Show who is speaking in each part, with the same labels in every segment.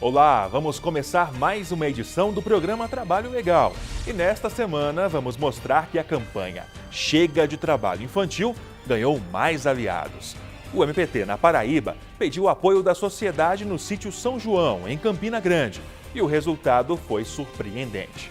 Speaker 1: Olá, vamos começar mais uma edição do programa Trabalho Legal. E nesta semana vamos mostrar que a campanha Chega de Trabalho Infantil ganhou mais aliados. O MPT na Paraíba pediu o apoio da sociedade no sítio São João, em Campina Grande, e o resultado foi surpreendente.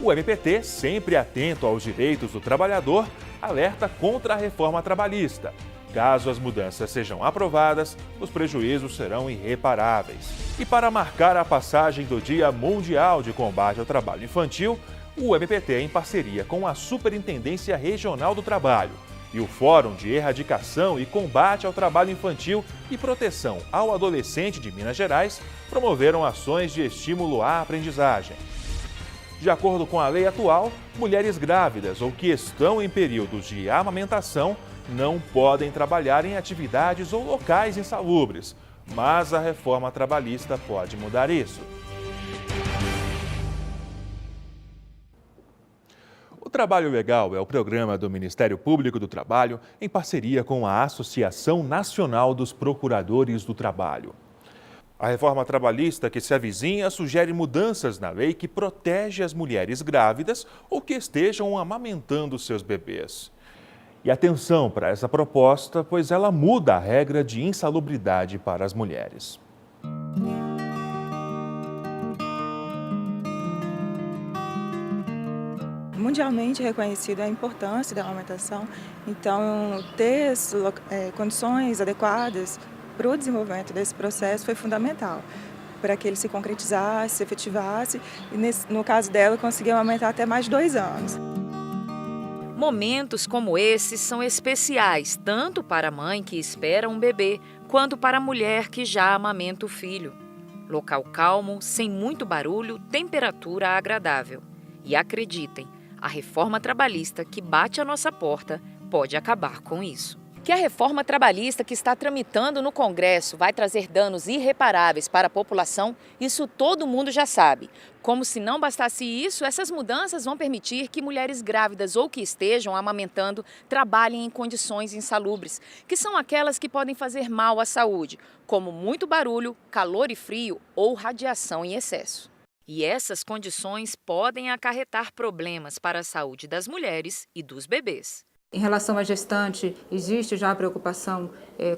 Speaker 1: O MPT, sempre atento aos direitos do trabalhador, alerta contra a reforma trabalhista. Caso as mudanças sejam aprovadas, os prejuízos serão irreparáveis. E para marcar a passagem do Dia Mundial de Combate ao Trabalho Infantil, o MPT, em parceria com a Superintendência Regional do Trabalho e o Fórum de Erradicação e Combate ao Trabalho Infantil e Proteção ao Adolescente de Minas Gerais, promoveram ações de estímulo à aprendizagem. De acordo com a lei atual, mulheres grávidas ou que estão em períodos de amamentação não podem trabalhar em atividades ou locais insalubres, mas a reforma trabalhista pode mudar isso. O Trabalho Legal é o programa do Ministério Público do Trabalho em parceria com a Associação Nacional dos Procuradores do Trabalho. A reforma trabalhista que se avizinha sugere mudanças na lei que protege as mulheres grávidas ou que estejam amamentando seus bebês. E atenção para essa proposta, pois ela muda a regra de insalubridade para as mulheres.
Speaker 2: Mundialmente reconhecida a importância da amamentação, então ter condições adequadas para o desenvolvimento desse processo foi fundamental, para que ele se concretizasse, se efetivasse e, no caso dela, conseguiu amamentar até mais de 2 anos.
Speaker 3: Momentos como esses são especiais, tanto para a mãe que espera um bebê, quanto para a mulher que já amamenta o filho. Local calmo, sem muito barulho, temperatura agradável. E acreditem, a reforma trabalhista que bate à nossa porta pode acabar com isso. Que a reforma trabalhista que está tramitando no Congresso vai trazer danos irreparáveis para a população, isso todo mundo já sabe. Como se não bastasse isso, essas mudanças vão permitir que mulheres grávidas ou que estejam amamentando trabalhem em condições insalubres, que são aquelas que podem fazer mal à saúde, como muito barulho, calor e frio ou radiação em excesso. E essas condições podem acarretar problemas para a saúde das mulheres e dos bebês.
Speaker 4: Em relação à gestante, existe já a preocupação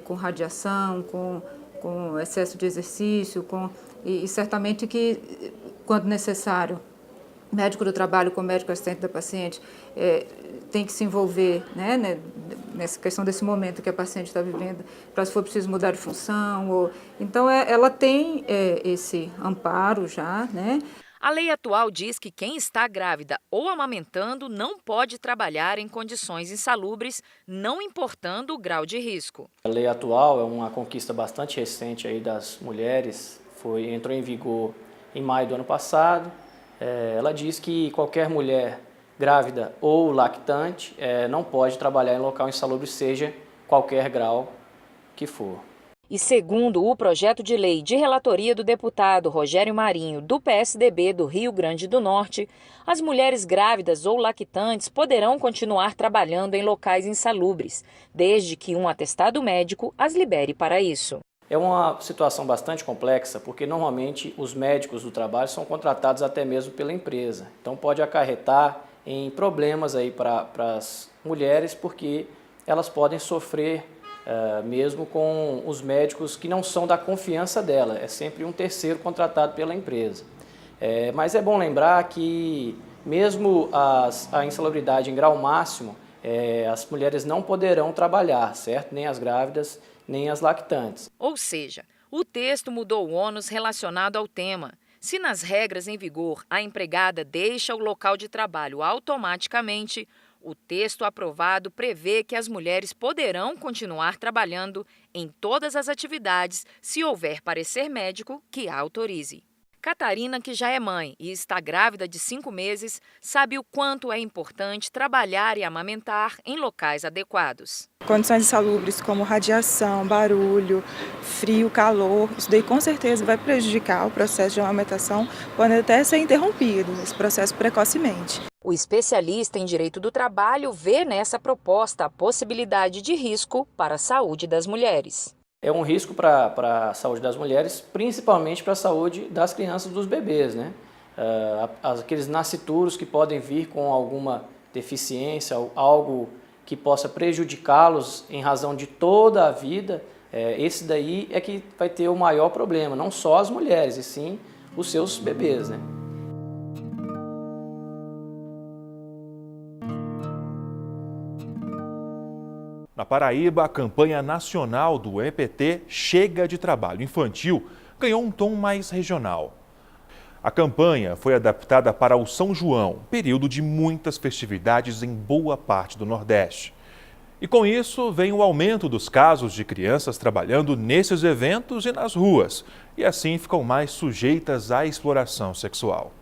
Speaker 4: com radiação, com excesso de exercício, e certamente que, quando necessário, o médico do trabalho com o médico assistente da paciente tem que se envolver, né, nessa questão desse momento que a paciente está vivendo, para se for preciso mudar de função. Então, ela tem esse amparo já, né?
Speaker 3: A lei atual diz que quem está grávida ou amamentando não pode trabalhar em condições insalubres, não importando o grau de risco.
Speaker 5: A lei atual é uma conquista bastante recente aí das mulheres, entrou em vigor em maio do ano passado. Ela diz que qualquer mulher grávida ou lactante não pode trabalhar em local insalubre, seja qualquer grau que for.
Speaker 3: E segundo o projeto de lei de relatoria do deputado Rogério Marinho, do PSDB do Rio Grande do Norte, as mulheres grávidas ou lactantes poderão continuar trabalhando em locais insalubres, desde que um atestado médico as libere para isso.
Speaker 5: É uma situação bastante complexa, porque normalmente os médicos do trabalho são contratados até mesmo pela empresa. Então pode acarretar em problemas aí para as mulheres, porque elas podem sofrer mesmo com os médicos que não são da confiança dela, é sempre um terceiro contratado pela empresa. Mas é bom lembrar que mesmo a insalubridade em grau máximo, as mulheres não poderão trabalhar, certo? Nem as grávidas, nem as lactantes.
Speaker 3: Ou seja, o texto mudou o ônus relacionado ao tema. Se nas regras em vigor a empregada deixa o local de trabalho automaticamente, o texto aprovado prevê que as mulheres poderão continuar trabalhando em todas as atividades se houver parecer médico que a autorize. Catarina, que já é mãe e está grávida de 5 meses, sabe o quanto é importante trabalhar e amamentar em locais adequados.
Speaker 2: Condições insalubres como radiação, barulho, frio, calor, isso daí com certeza vai prejudicar o processo de amamentação, podendo até ser interrompido esse processo precocemente.
Speaker 3: O especialista em direito do trabalho vê nessa proposta a possibilidade de risco para a saúde das mulheres.
Speaker 5: é um risco para a saúde das mulheres, principalmente para a saúde das crianças e dos bebês, né? Aqueles nascituros que podem vir com alguma deficiência, algo que possa prejudicá-los em razão de toda a vida, esse daí é que vai ter o maior problema, não só as mulheres, e sim os seus bebês, né?
Speaker 1: Na Paraíba, a campanha nacional do EPT Chega de Trabalho Infantil ganhou um tom mais regional. A campanha foi adaptada para o São João, período de muitas festividades em boa parte do Nordeste. E com isso vem o aumento dos casos de crianças trabalhando nesses eventos e nas ruas, e assim ficam mais sujeitas à exploração sexual.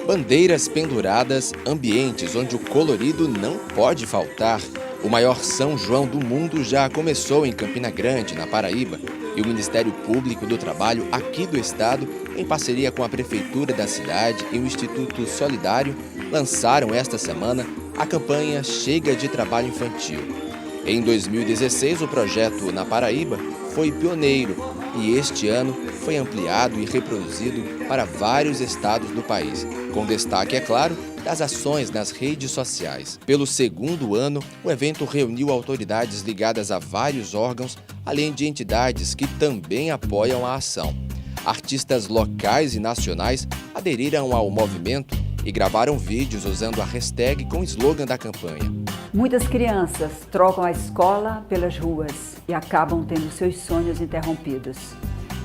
Speaker 6: Bandeiras penduradas, ambientes onde o colorido não pode faltar. O maior São João do mundo já começou em Campina Grande, na Paraíba, e o Ministério Público do Trabalho aqui do estado, em parceria com a Prefeitura da cidade e o Instituto Solidário, lançaram esta semana a campanha Chega de Trabalho Infantil. Em 2016, o projeto na Paraíba foi pioneiro e este ano foi ampliado e reproduzido para vários estados do país, com destaque, é claro, das ações nas redes sociais. Pelo segundo ano, o evento reuniu autoridades ligadas a vários órgãos, além de entidades que também apoiam a ação. Artistas locais e nacionais aderiram ao movimento e gravaram vídeos usando a hashtag com o slogan da campanha.
Speaker 7: Muitas crianças trocam a escola pelas ruas e acabam tendo seus sonhos interrompidos.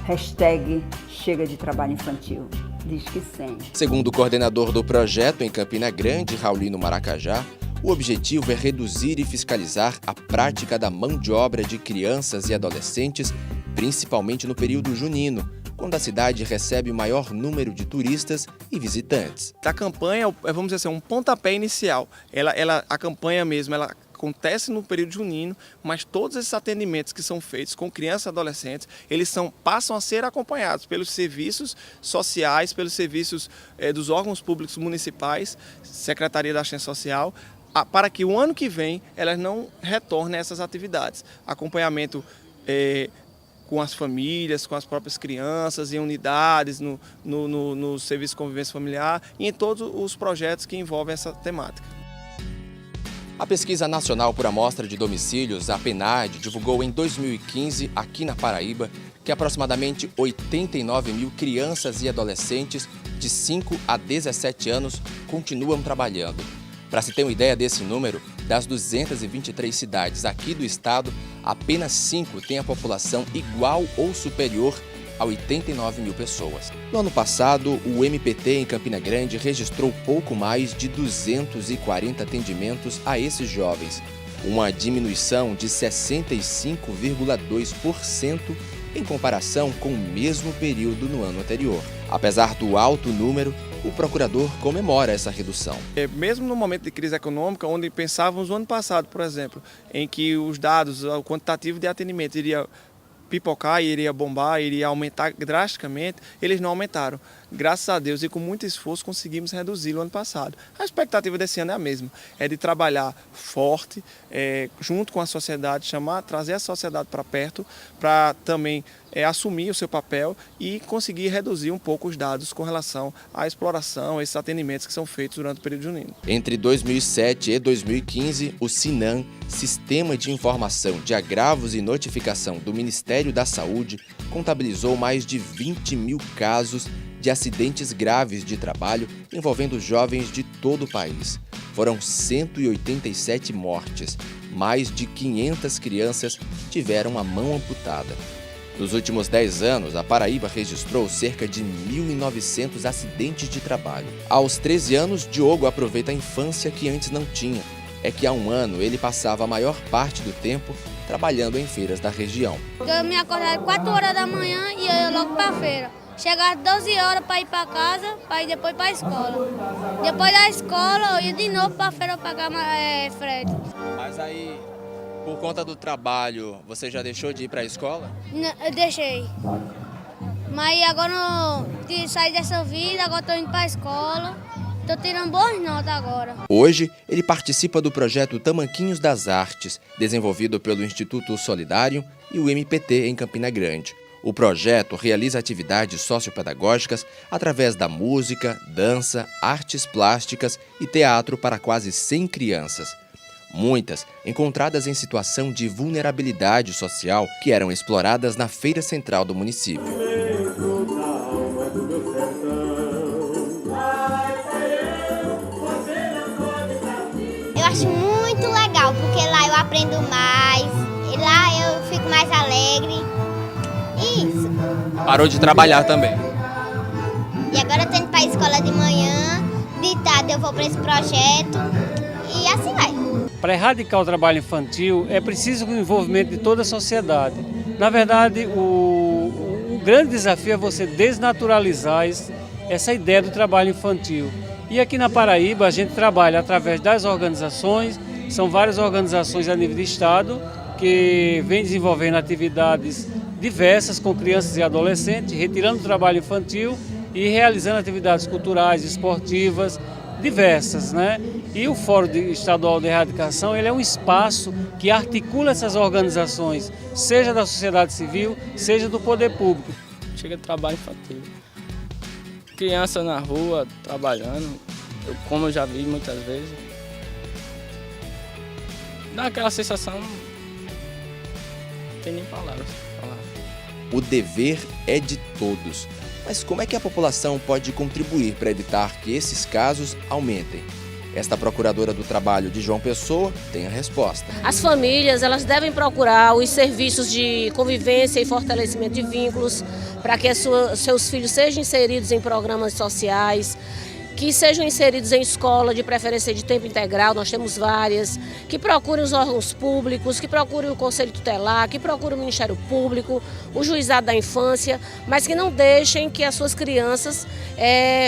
Speaker 7: Hashtag Chega de Trabalho Infantil. Diz que sim.
Speaker 6: Segundo o coordenador do projeto em Campina Grande, Raulino Maracajá, o objetivo é reduzir e fiscalizar a prática da mão de obra de crianças e adolescentes, principalmente no período junino, quando a cidade recebe o maior número de turistas e visitantes.
Speaker 8: A campanha, vamos dizer assim, um pontapé inicial. A campanha mesmo, ela acontece no período junino, mas todos esses atendimentos que são feitos com crianças e adolescentes, eles passam a ser acompanhados pelos serviços sociais, pelos serviços dos órgãos públicos municipais, Secretaria da Assistência Social, para que o ano que vem elas não retornem a essas atividades. Acompanhamento com as famílias, com as próprias crianças, em unidades, no Serviço de Convivência Familiar e em todos os projetos que envolvem essa temática.
Speaker 6: A Pesquisa Nacional por Amostra de Domicílios, a PNAD, divulgou em 2015, aqui na Paraíba, que aproximadamente 89 mil crianças e adolescentes de 5 a 17 anos continuam trabalhando. Para se ter uma ideia desse número, das 223 cidades aqui do estado, apenas 5 têm a população igual ou superior a 89 mil pessoas. No ano passado, o MPT em Campina Grande registrou pouco mais de 240 atendimentos a esses jovens, uma diminuição de 65,2% em comparação com o mesmo período no ano anterior. Apesar do alto número, o procurador comemora essa redução.
Speaker 8: Mesmo no momento de crise econômica, onde pensávamos no ano passado, por exemplo, em que os dados, o quantitativo de atendimento iria pipocar, iria bombar, iria aumentar drasticamente, eles não aumentaram. Graças a Deus e com muito esforço conseguimos reduzi-lo ano passado. A expectativa desse ano é a mesma, é de trabalhar forte, junto com a sociedade, trazer a sociedade para perto, para também assumir o seu papel e conseguir reduzir um pouco os dados com relação à exploração, esses atendimentos que são feitos durante o período junino.
Speaker 6: Entre 2007 e 2015, o SINAM, Sistema de Informação de Agravos e Notificação do Ministério da Saúde, contabilizou mais de 20 mil casos de acidentes graves de trabalho envolvendo jovens de todo o país. Foram 187 mortes, mais de 500 crianças tiveram a mão amputada. Nos últimos 10 anos, a Paraíba registrou cerca de 1.900 acidentes de trabalho. Aos 13 anos, Diogo aproveita a infância que antes não tinha. É que há um ano ele passava a maior parte do tempo trabalhando em feiras da região.
Speaker 9: Eu me acordava 4 horas da manhã e eu ia logo para a feira. Chegava às 12 horas para ir para casa, para ir depois para a escola. Depois da escola, eu ia de novo para a feira pagar frete.
Speaker 6: Mas aí, por conta do trabalho, você já deixou de ir para a escola?
Speaker 9: Não, eu deixei. Mas agora eu saí dessa vida, agora estou indo para a escola. Tô tirando boas notas agora.
Speaker 6: Hoje, ele participa do projeto Tamanquinhos das Artes, desenvolvido pelo Instituto Solidário e o MPT em Campina Grande. O projeto realiza atividades sociopedagógicas através da música, dança, artes plásticas e teatro para quase 100 crianças. Muitas encontradas em situação de vulnerabilidade social que eram exploradas na feira central do município.
Speaker 10: Eu acho muito legal, porque lá eu aprendo mais, e lá eu fico mais alegre. Isso.
Speaker 11: Parou de trabalhar também.
Speaker 10: E agora eu tô indo para a escola de manhã, de tarde eu vou para esse projeto e assim vai.
Speaker 12: Para erradicar o trabalho infantil é preciso o envolvimento de toda a sociedade. Na verdade, o grande desafio é você desnaturalizar essa ideia do trabalho infantil. E aqui na Paraíba a gente trabalha através das organizações, são várias organizações a nível de estado que vêm desenvolvendo atividades diversas com crianças e adolescentes, retirando o trabalho infantil e realizando atividades culturais, esportivas, diversas, né? E o Fórum Estadual de Erradicação, ele é um espaço que articula essas organizações, seja da sociedade civil, seja do poder público.
Speaker 13: Chega de trabalho infantil. Criança na rua, trabalhando, como eu já vi muitas vezes. Dá aquela sensação, não tem nem palavras para falar.
Speaker 6: O dever é de todos. Mas como é que a população pode contribuir para evitar que esses casos aumentem? Esta procuradora do trabalho de João Pessoa tem a resposta.
Speaker 14: As famílias, elas devem procurar os serviços de convivência e fortalecimento de vínculos para que seus filhos sejam inseridos em programas sociais, que sejam inseridos em escola, de preferência de tempo integral, nós temos várias, que procurem os órgãos públicos, que procurem o Conselho Tutelar, que procurem o Ministério Público, o Juizado da Infância, mas que não deixem que as suas crianças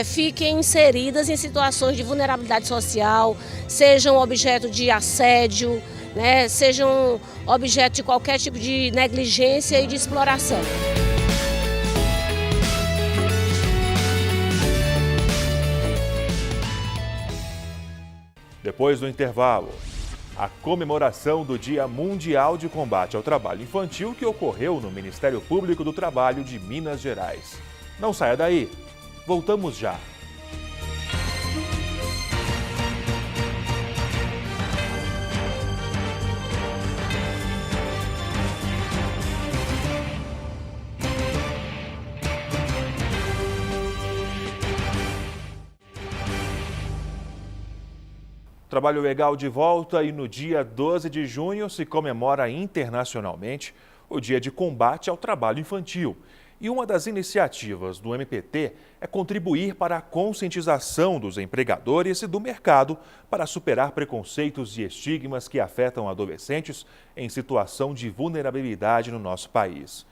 Speaker 14: fiquem inseridas em situações de vulnerabilidade social, sejam objeto de assédio, né, sejam objeto de qualquer tipo de negligência e de exploração.
Speaker 1: Depois do intervalo, a comemoração do Dia Mundial de Combate ao Trabalho Infantil que ocorreu no Ministério Público do Trabalho de Minas Gerais. Não saia daí, voltamos já. Trabalho Legal de volta e no dia 12 de junho se comemora internacionalmente o Dia de Combate ao Trabalho Infantil. E uma das iniciativas do MPT é contribuir para a conscientização dos empregadores e do mercado para superar preconceitos e estigmas que afetam adolescentes em situação de vulnerabilidade no nosso país.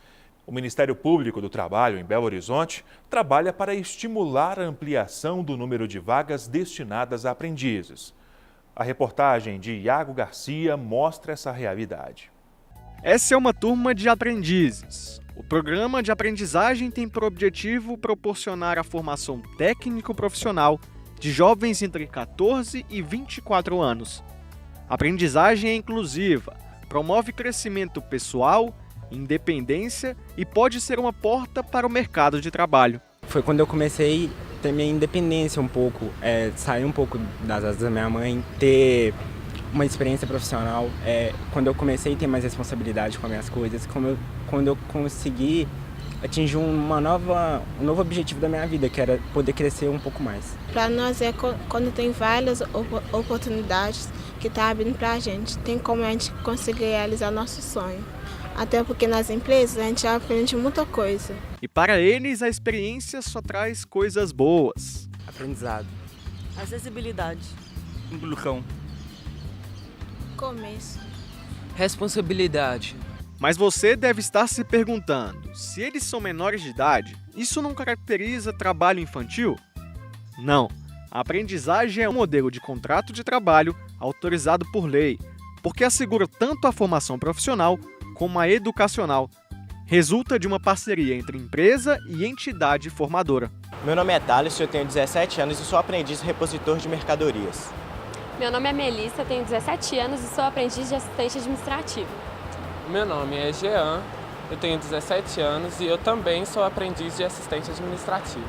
Speaker 1: O Ministério Público do Trabalho, em Belo Horizonte, trabalha para estimular a ampliação do número de vagas destinadas a aprendizes. A reportagem de Iago Garcia mostra essa realidade.
Speaker 15: Essa é uma turma de aprendizes. O programa de aprendizagem tem por objetivo proporcionar a formação técnico-profissional de jovens entre 14 e 24 anos. A aprendizagem é inclusiva, promove crescimento pessoal, independência e pode ser uma porta para o mercado de trabalho.
Speaker 16: Foi quando eu comecei a ter minha independência um pouco, sair um pouco das asas da minha mãe, ter uma experiência profissional, quando eu comecei a ter mais responsabilidade com as minhas coisas, quando eu consegui atingir um novo objetivo da minha vida, que era poder crescer um pouco mais.
Speaker 17: Para nós é quando tem várias oportunidades que estão abrindo para a gente, tem como a gente conseguir realizar nosso sonho. Até porque nas empresas a gente aprende muita coisa.
Speaker 15: E para eles a experiência só traz coisas boas.
Speaker 16: Aprendizado.
Speaker 18: Acessibilidade.
Speaker 11: Inclusão.
Speaker 17: Começo.
Speaker 11: Responsabilidade.
Speaker 15: Mas você deve estar se perguntando, se eles são menores de idade, isso não caracteriza trabalho infantil? Não. A aprendizagem é um modelo de contrato de trabalho autorizado por lei, porque assegura tanto a formação profissional como a educacional. resulta de uma parceria entre empresa e entidade formadora.
Speaker 19: Meu nome é Thales, eu tenho 17 anos e sou aprendiz repositor de mercadorias.
Speaker 20: Meu nome é Melissa, tenho 17 anos e sou aprendiz de assistente administrativo.
Speaker 21: Meu nome é Jean, eu tenho 17 anos e eu também sou aprendiz de assistente administrativo.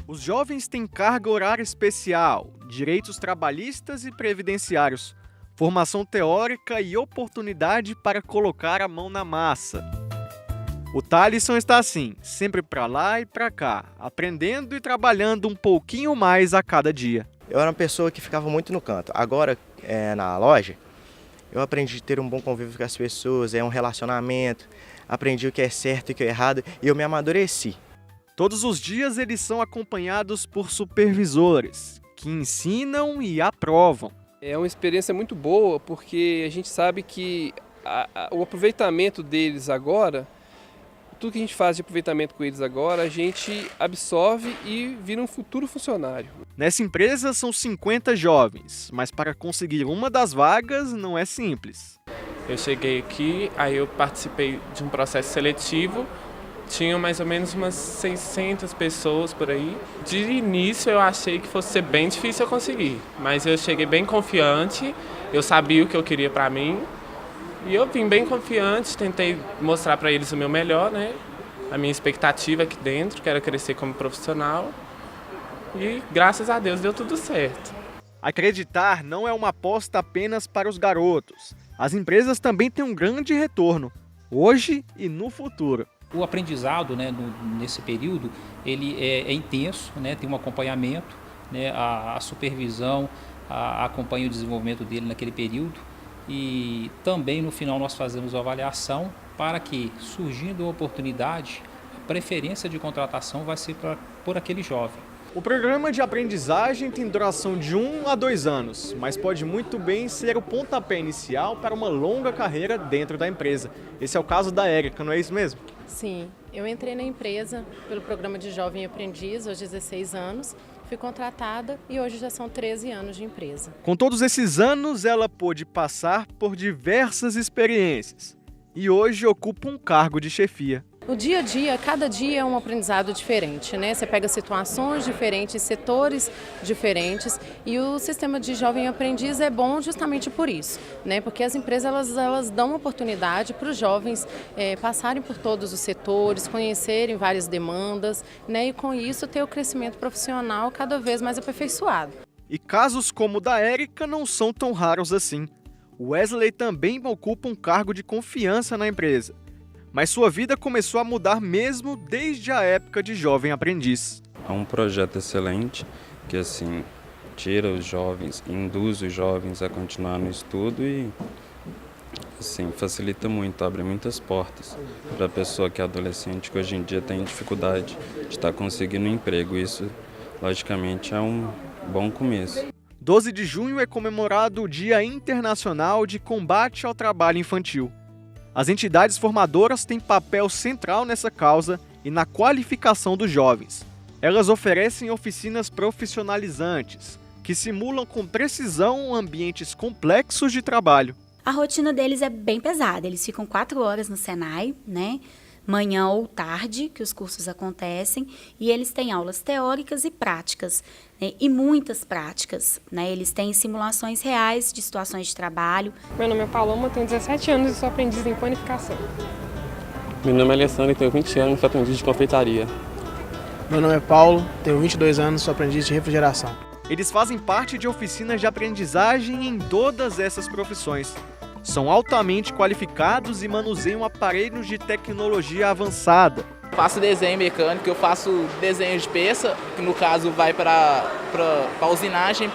Speaker 15: Os jovens têm carga horária especial, direitos trabalhistas e previdenciários, formação teórica e oportunidade para colocar a mão na massa. O Thalisson está assim, sempre para lá e para cá, aprendendo e trabalhando um pouquinho mais a cada dia.
Speaker 19: Eu era uma pessoa que ficava muito no canto. Agora, na loja, eu aprendi a ter um bom convívio com as pessoas, um relacionamento, aprendi o que é certo e o que é errado e eu me amadureci.
Speaker 15: Todos os dias eles são acompanhados por supervisores, que ensinam e aprovam.
Speaker 22: É uma experiência muito boa porque a gente sabe que o aproveitamento deles agora, tudo que a gente faz de aproveitamento com eles agora, a gente absorve e vira um futuro funcionário.
Speaker 15: Nessa empresa são 50 jovens, mas para conseguir uma das vagas não é simples.
Speaker 21: Eu cheguei aqui, aí eu participei de um processo seletivo, tinha mais ou menos umas 600 pessoas por aí. De início eu achei que fosse ser bem difícil eu conseguir, mas eu cheguei bem confiante, eu sabia o que eu queria para mim. E eu vim bem confiante, tentei mostrar para eles o meu melhor, né? A minha expectativa aqui dentro, que era crescer como profissional. E graças a Deus deu tudo certo.
Speaker 15: Acreditar não é uma aposta apenas para os garotos. As empresas também têm um grande retorno, hoje e no futuro.
Speaker 23: O aprendizado, né, nesse período, ele é intenso, né, tem um acompanhamento, né, a supervisão acompanha o desenvolvimento dele naquele período. E também no final nós fazemos a avaliação para que, surgindo a oportunidade, a preferência de contratação vai ser por aquele jovem.
Speaker 15: O programa de aprendizagem tem duração de 1 a 2 anos, mas pode muito bem ser o pontapé inicial para uma longa carreira dentro da empresa. Esse é o caso da Érica, não é isso mesmo?
Speaker 24: Sim, eu entrei na empresa pelo programa de Jovem Aprendiz aos 16 anos. Fui contratada e hoje já são 13 anos de empresa.
Speaker 15: Com todos esses anos, ela pôde passar por diversas experiências e hoje ocupa um cargo de chefia.
Speaker 24: O dia a dia, cada dia é um aprendizado diferente, né? Você pega situações diferentes, setores diferentes e o sistema de jovem aprendiz é bom justamente por isso, né? Porque as empresas elas dão oportunidade para os jovens passarem por todos os setores, conhecerem várias demandas, né? E com isso ter o crescimento profissional cada vez mais aperfeiçoado.
Speaker 15: E casos como o da Érica não são tão raros assim. O Wesley também ocupa um cargo de confiança na empresa. Mas sua vida começou a mudar mesmo desde a época de jovem aprendiz.
Speaker 25: É um projeto excelente que assim tira os jovens, induz os jovens a continuar no estudo e assim facilita muito, abre muitas portas para a pessoa que é adolescente, que hoje em dia tem dificuldade de estar conseguindo um emprego. Isso, logicamente, é um bom começo.
Speaker 15: 12 de junho é comemorado o Dia Internacional de Combate ao Trabalho Infantil. As entidades formadoras têm papel central nessa causa e na qualificação dos jovens. Elas oferecem oficinas profissionalizantes, que simulam com precisão ambientes complexos de trabalho.
Speaker 26: A rotina deles é bem pesada, eles ficam 4 horas no Senai, né? Manhã ou tarde, que os cursos acontecem, e eles têm aulas teóricas e práticas, né? E muitas práticas, né? Eles têm simulações reais de situações de trabalho.
Speaker 27: Meu nome é Paloma, tenho 17 anos e sou aprendiz em panificação.
Speaker 28: Meu nome é Alessandro, tenho 20 anos e sou aprendiz de confeitaria.
Speaker 29: Meu nome é Paulo, tenho 22 anos e sou aprendiz de refrigeração.
Speaker 15: Eles fazem parte de oficinas de aprendizagem em todas essas profissões. São altamente qualificados e manuseiam aparelhos de tecnologia avançada.
Speaker 30: Faço desenho mecânico, eu faço desenho de peça, que no caso vai para a usinagem,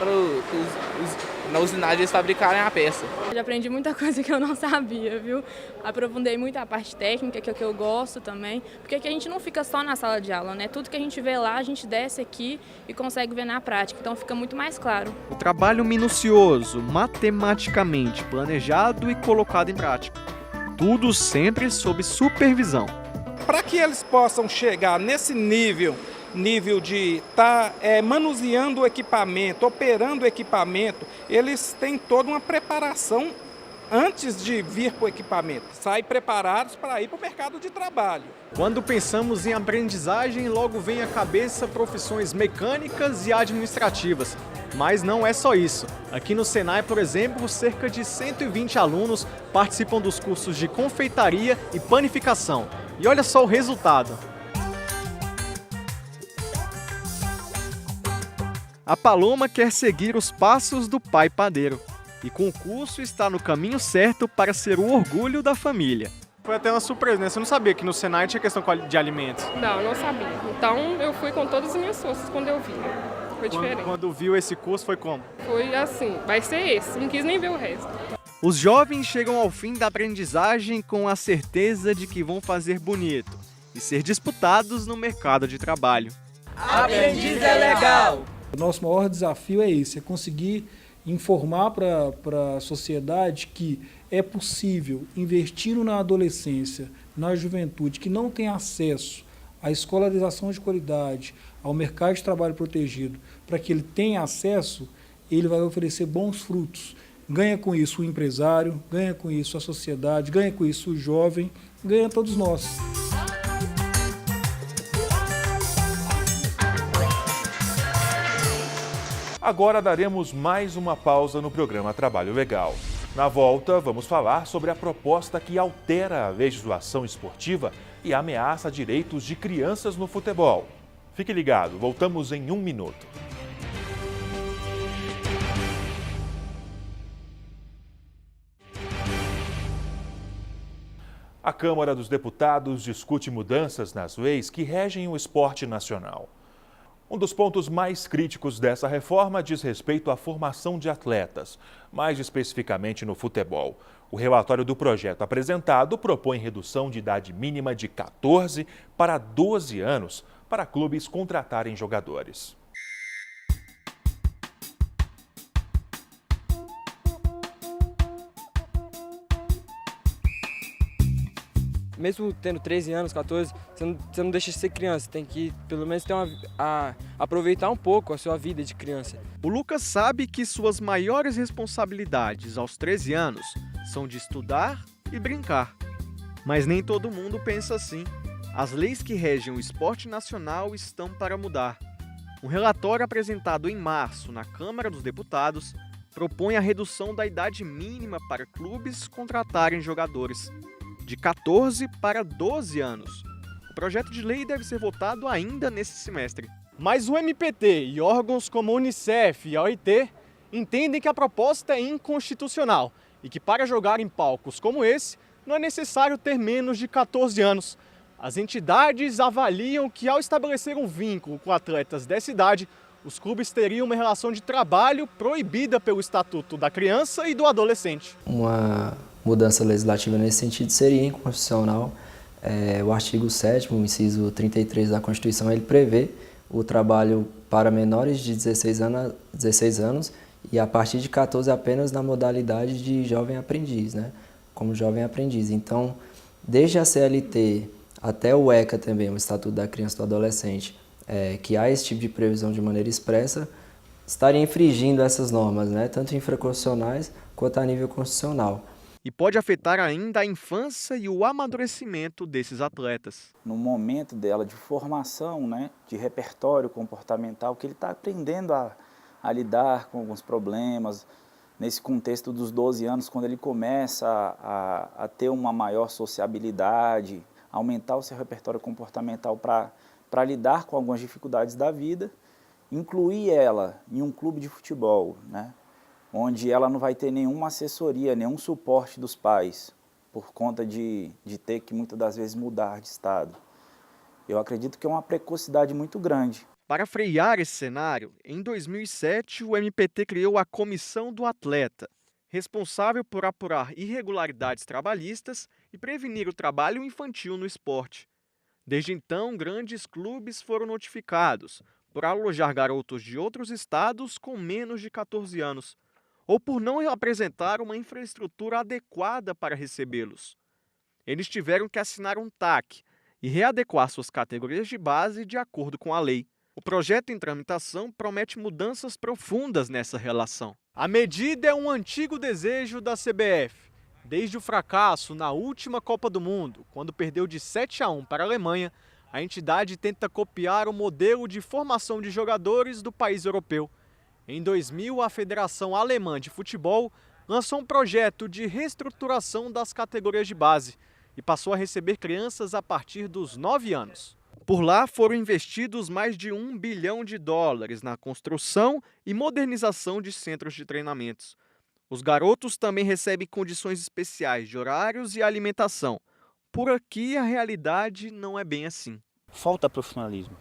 Speaker 30: na usinagem eles fabricarem a peça.
Speaker 31: Eu aprendi muita coisa que eu não sabia, viu? Aprofundei muito a parte técnica, que é o que eu gosto também, porque aqui a gente não fica só na sala de aula, né? Tudo que a gente vê lá, a gente desce aqui e consegue ver na prática, então fica muito mais claro.
Speaker 15: O trabalho minucioso, matematicamente planejado e colocado em prática. Tudo sempre sob supervisão.
Speaker 32: Para que eles possam chegar nesse nível de estar manuseando o equipamento, operando o equipamento, eles têm toda uma preparação antes de vir para o equipamento, saem preparados para ir para o mercado de trabalho.
Speaker 15: Quando pensamos em aprendizagem, logo vem à cabeça profissões mecânicas e administrativas. Mas não é só isso. Aqui no Senai, por exemplo, cerca de 120 alunos participam dos cursos de confeitaria e panificação. E olha só o resultado. A Paloma quer seguir os passos do pai padeiro. E com o curso está no caminho certo para ser o orgulho da família. Foi até uma surpresa, né? Você não sabia que no Senai tinha questão de alimentos?
Speaker 27: Não sabia. Então eu fui com todas as minhas forças quando eu vi. Foi diferente.
Speaker 15: Quando viu esse curso, foi como?
Speaker 27: Foi assim, vai ser esse. Não quis nem ver o resto.
Speaker 15: Os jovens chegam ao fim da aprendizagem com a certeza de que vão fazer bonito e ser disputados no mercado de trabalho.
Speaker 2: Aprendiz é legal!
Speaker 3: O nosso maior desafio é esse, é conseguir informar para a sociedade que é possível, investindo na adolescência, na juventude, que não tem acesso à escolarização de qualidade, ao mercado de trabalho protegido, para que ele tenha acesso, ele vai oferecer bons frutos. Ganha com isso o empresário, ganha com isso a sociedade, ganha com isso o jovem, ganha todos nós.
Speaker 1: Agora daremos mais uma pausa no programa Trabalho Legal. Na volta, vamos falar sobre a proposta que altera a legislação esportiva e ameaça direitos de crianças no futebol. Fique ligado, voltamos em 1 minuto. A Câmara dos Deputados discute mudanças nas leis que regem o esporte nacional. Um dos pontos mais críticos dessa reforma diz respeito à formação de atletas, mais especificamente no futebol. O relatório do projeto apresentado propõe redução de idade mínima de 14 para 12 anos para clubes contratarem jogadores.
Speaker 4: Mesmo tendo 13 anos, 14, você não deixa de ser criança, tem que pelo menos ter aproveitar um pouco a sua vida de criança.
Speaker 15: O Lucas sabe que suas maiores responsabilidades aos 13 anos são de estudar e brincar. Mas nem todo mundo pensa assim. As leis que regem o esporte nacional estão para mudar. Um relatório apresentado em março na Câmara dos Deputados propõe a redução da idade mínima para clubes contratarem jogadores, de 14 para 12 anos. O projeto de lei deve ser votado ainda nesse semestre. Mas o MPT e órgãos como a Unicef e a OIT entendem que a proposta é inconstitucional e que para jogar em palcos como esse não é necessário ter menos de 14 anos. As entidades avaliam que ao estabelecer um vínculo com atletas dessa idade, os clubes teriam uma relação de trabalho proibida pelo Estatuto da Criança e do Adolescente.
Speaker 5: Uma mudança legislativa nesse sentido seria inconstitucional. O artigo 7º, o inciso 33 da Constituição, ele prevê o trabalho para menores de 16 anos e a partir de 14 apenas na modalidade de jovem aprendiz, né? Como jovem aprendiz. Então, desde a CLT até o ECA também, o Estatuto da Criança e do Adolescente, que há esse tipo de previsão de maneira expressa, estaria infringindo essas normas, né? Tanto infraconstitucionais quanto a nível constitucional.
Speaker 15: E pode afetar ainda a infância e o amadurecimento desses atletas.
Speaker 6: No momento dela de formação, né, de repertório comportamental, que ele está aprendendo a lidar com alguns problemas, nesse contexto dos 12 anos, quando ele começa a ter uma maior sociabilidade, aumentar o seu repertório comportamental para lidar com algumas dificuldades da vida, incluir ela em um clube de futebol, né? Onde ela não vai ter nenhuma assessoria, nenhum suporte dos pais, por conta de ter que muitas das vezes mudar de estado. Eu acredito que é uma precocidade muito grande.
Speaker 15: Para frear esse cenário, em 2007 o MPT criou a Comissão do Atleta, responsável por apurar irregularidades trabalhistas e prevenir o trabalho infantil no esporte. Desde então, grandes clubes foram notificados por alojar garotos de outros estados com menos de 14 anos, ou por não apresentar uma infraestrutura adequada para recebê-los. Eles tiveram que assinar um TAC e readequar suas categorias de base de acordo com a lei. O projeto em tramitação promete mudanças profundas nessa relação. A medida é um antigo desejo da CBF Desde o fracasso na última Copa do Mundo, quando perdeu de 7-1 para a Alemanha, a entidade tenta copiar o modelo de formação de jogadores do país europeu. Em 2000, a Federação Alemã de Futebol lançou um projeto de reestruturação das categorias de base e passou a receber crianças a partir dos 9 anos. Por lá foram investidos mais de US$1 bilhão na construção e modernização de centros de treinamentos. Os garotos também recebem condições especiais de horários e alimentação. Por aqui, a realidade não é bem assim.
Speaker 7: Falta profissionalismo.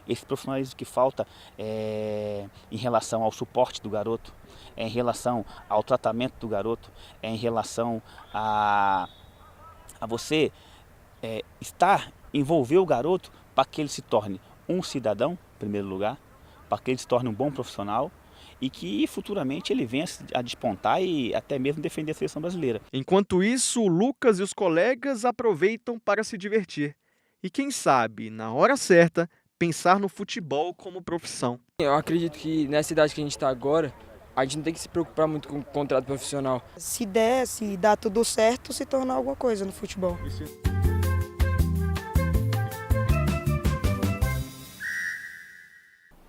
Speaker 7: Esse profissionalismo que falta em relação ao suporte do garoto, em relação ao tratamento do garoto, em relação a você envolver o garoto para que ele se torne um cidadão, em primeiro lugar, para que ele se torne um bom profissional e que futuramente ele venha a despontar e até mesmo defender a seleção brasileira.
Speaker 15: Enquanto isso, o Lucas e os colegas aproveitam para se divertir. E quem sabe, na hora certa, pensar no futebol como profissão.
Speaker 4: Eu acredito que nessa idade que a gente está agora, a gente não tem que se preocupar muito com o contrato profissional.
Speaker 8: Se dá tudo certo, se tornar alguma coisa no futebol.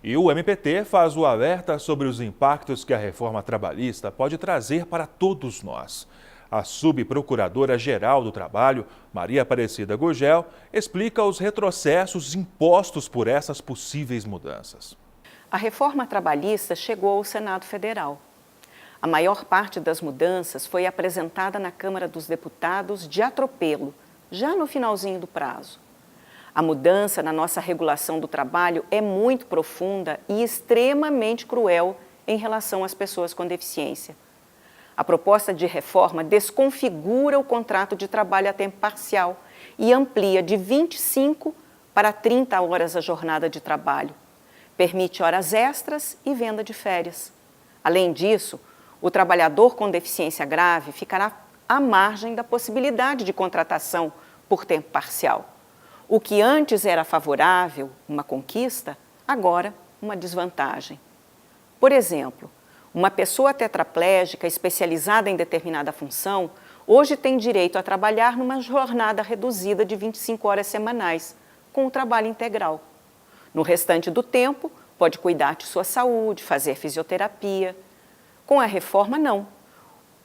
Speaker 1: E o MPT faz o alerta sobre os impactos que a reforma trabalhista pode trazer para todos nós. A subprocuradora-geral do Trabalho, Maria Aparecida Gugel, explica os retrocessos impostos por essas possíveis mudanças.
Speaker 9: A reforma trabalhista chegou ao Senado Federal. A maior parte das mudanças foi apresentada na Câmara dos Deputados de atropelo, já no finalzinho do prazo. A mudança na nossa regulação do trabalho é muito profunda e extremamente cruel em relação às pessoas com deficiência. A proposta de reforma desconfigura o contrato de trabalho a tempo parcial e amplia de 25 para 30 horas a jornada de trabalho. Permite horas extras e venda de férias. Além disso, o trabalhador com deficiência grave ficará à margem da possibilidade de contratação por tempo parcial. O que antes era favorável, uma conquista, agora uma desvantagem. Por exemplo, uma pessoa tetraplégica especializada em determinada função hoje tem direito a trabalhar numa jornada reduzida de 25 horas semanais, com o trabalho integral. No restante do tempo, pode cuidar de sua saúde, fazer fisioterapia. Com a reforma, não.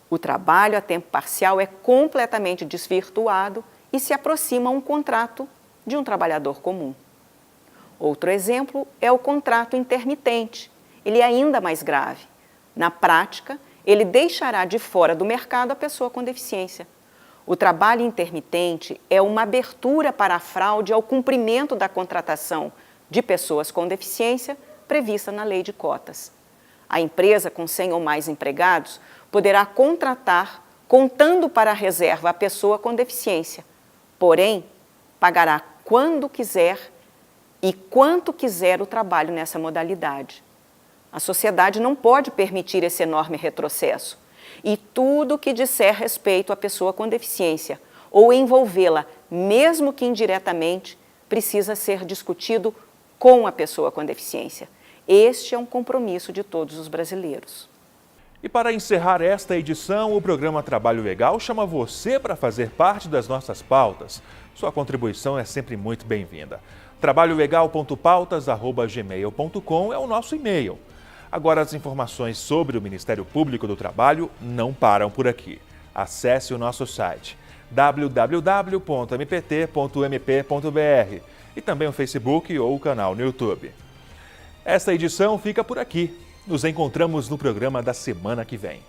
Speaker 9: O trabalho a tempo parcial é completamente desvirtuado e se aproxima a um contrato de um trabalhador comum. Outro exemplo é o contrato intermitente. Ele é ainda mais grave. Na prática, ele deixará de fora do mercado a pessoa com deficiência. O trabalho intermitente é uma abertura para a fraude ao cumprimento da contratação de pessoas com deficiência prevista na lei de cotas. A empresa com 100 ou mais empregados poderá contratar contando para a reserva a pessoa com deficiência, porém, pagará quando quiser e quanto quiser o trabalho nessa modalidade. A sociedade não pode permitir esse enorme retrocesso e tudo que disser respeito à pessoa com deficiência ou envolvê-la, mesmo que indiretamente, precisa ser discutido com a pessoa com deficiência. Este é um compromisso de todos os brasileiros.
Speaker 1: E para encerrar esta edição, o programa Trabalho Legal chama você para fazer parte das nossas pautas. Sua contribuição é sempre muito bem-vinda. trabalholegal.pautas@gmail.com é o nosso e-mail. Agora, as informações sobre o Ministério Público do Trabalho não param por aqui. Acesse o nosso site www.mpt.mp.br e também o Facebook ou o canal no YouTube. Esta edição fica por aqui. Nos encontramos no programa da semana que vem.